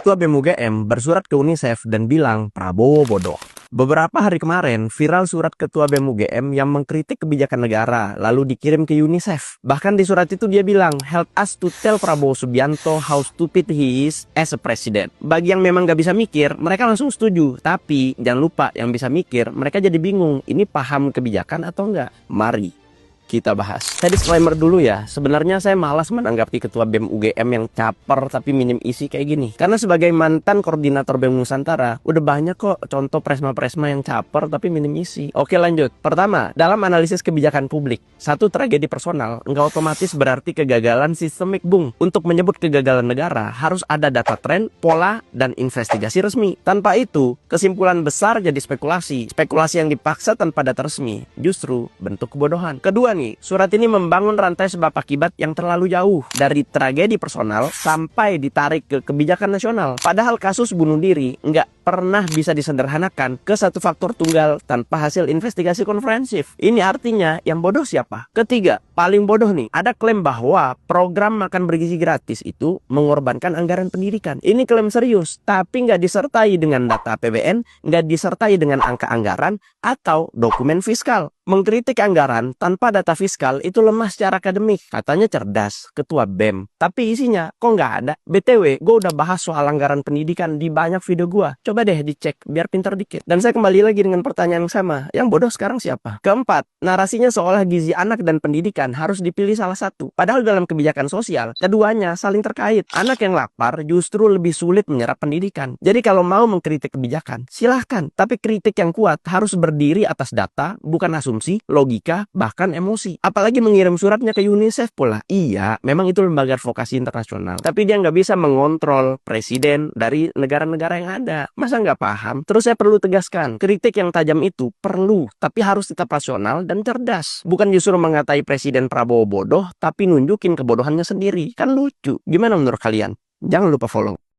Ketua BEM UGM bersurat ke UNICEF dan bilang Prabowo bodoh. Beberapa hari kemarin viral surat Ketua BEM UGM yang mengkritik kebijakan negara lalu dikirim ke UNICEF. Bahkan di surat itu dia bilang, help us to tell Prabowo Subianto how stupid he is as a president. Bagi yang memang gak bisa mikir, mereka langsung setuju. Tapi jangan lupa yang bisa mikir, mereka jadi bingung, ini paham kebijakan atau enggak? Mari kita bahas. Saya disclaimer dulu ya, sebenarnya saya malas menanggapi Ketua BEM UGM yang caper tapi minim isi kayak gini. Karena sebagai mantan koordinator BEM Nusantara, udah banyak kok contoh presma-presma yang caper tapi minim isi. Oke lanjut. Pertama, dalam analisis kebijakan publik, satu tragedi personal nggak otomatis berarti kegagalan sistemik, Bung. Untuk menyebut kegagalan negara, harus ada data tren, pola, dan investigasi resmi. Tanpa itu, kesimpulan besar jadi spekulasi. Spekulasi yang dipaksa tanpa data resmi, justru bentuk kebodohan. Kedua nih, surat ini membangun rantai sebab akibat yang terlalu jauh dari tragedi personal sampai ditarik ke kebijakan nasional. Padahal kasus bunuh diri nggak pernah bisa disederhanakan ke satu faktor tunggal tanpa hasil investigasi komprehensif. Ini artinya yang bodoh siapa? Ketiga, paling bodoh nih, ada klaim bahwa program makan bergizi gratis itu mengorbankan anggaran pendidikan. Ini klaim serius, tapi nggak disertai dengan data APBN, nggak disertai dengan angka anggaran atau dokumen fiskal. Mengkritik anggaran tanpa data fiskal itu lemah secara akademik. Katanya cerdas, ketua BEM. Tapi isinya kok nggak ada. BTW, gue udah bahas soal anggaran pendidikan di banyak video gue. Coba deh dicek, biar pinter dikit. Dan saya kembali lagi dengan pertanyaan yang sama. Yang bodoh sekarang siapa? Keempat, narasinya seolah gizi anak dan pendidikan harus dipilih salah satu. Padahal dalam kebijakan sosial, keduanya saling terkait. Anak yang lapar justru lebih sulit menyerap pendidikan. Jadi kalau mau mengkritik kebijakan, silahkan. Tapi kritik yang kuat harus berdiri atas data, bukan asumsi, logika, bahkan emosi. Apalagi mengirim suratnya ke UNICEF pula. Iya, memang itu lembaga advokasi internasional. Tapi dia nggak bisa mengontrol presiden dari negara-negara yang ada. Masa nggak paham? Terus saya perlu tegaskan, kritik yang tajam itu perlu, tapi harus tetap rasional dan cerdas. Bukan justru mengatai Presiden Prabowo bodoh, tapi nunjukin kebodohannya sendiri. Kan lucu. Gimana menurut kalian? Jangan lupa follow.